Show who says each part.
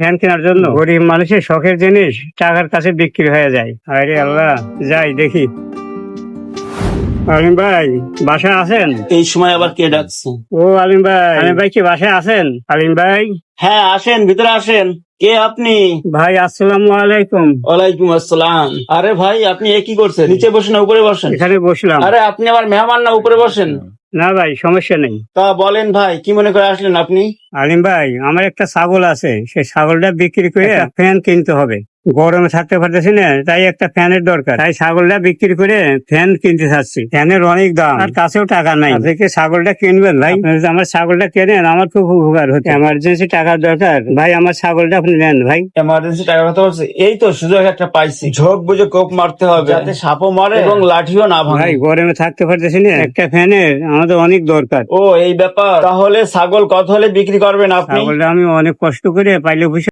Speaker 1: Fan কেনার জন্য গরিব মানুষের শখের জিনিস টাকার কাছে বিক্রি হয়ে যায়। আরে আল্লাহ, যাই দেখি। আলিম ভাই বাসায় আছেন?
Speaker 2: এই সময় আবার কে ডাকছে?
Speaker 1: ও আলিম ভাই কি বাসায় আছেন? আলিম ভাই,
Speaker 2: হ্যাঁ আসেন, ভিতরে আসেন। কে আপনি?
Speaker 1: ভাই আসসালামু আলাইকুম।
Speaker 2: ওয়ালাইকুম আসসালাম। আরে ভাই, আপনি এ কি করছেন? নিচে বসেন না উপরে বসেন?
Speaker 1: এখানে বসলাম।
Speaker 2: আরে আপনি আমার মেহমান না, উপরে বসেন।
Speaker 1: না ভাই, সমস্যা নেই।
Speaker 2: তা বলেন ভাই, কি মনে করে আসলেন আপনি?
Speaker 1: আলিম ভাই, আমার একটা ছাগল আছে, সেই ছাগলটা বিক্রি করে একটা ফ্যান কিনতে হবে। গরমে থাকতে পারতেছি না, তাই একটা ফ্যানের দরকার। তাই ছাগলটা বিক্রি করে ফ্যান কিনতে চাচ্ছি। ফ্যানের অনেক দাম, আর কাছেও টাকা নাই। আপনি কি ছাগলটা কিনবেন ভাই? আপনি যদি আমার ছাগলটা কেনেন আমার খুব উপকার হচ্ছে। এমার্জেন্সি টাকার দরকার ভাই, আমার ছাগলটা আপনি নেন ভাই।
Speaker 2: এমার্জেন্সি টাকা কথা বলছে, এই তো সুযোগ একটা পাইছি। ঝোঁক বুঝে কোপ মারতে হবে, যাতে সাপও মারে এবং লাঠিও না ভাঙে।
Speaker 1: ভাই গরমে থাকতে পারতেছি না, একটা ফ্যানের আমাদের অনেক দরকার।
Speaker 2: ও এই ব্যাপার। তাহলে ছাগল কত হলে বিক্রি করবেন আপনি?
Speaker 1: ছাগলটা আমি অনেক কষ্ট করে পাইলে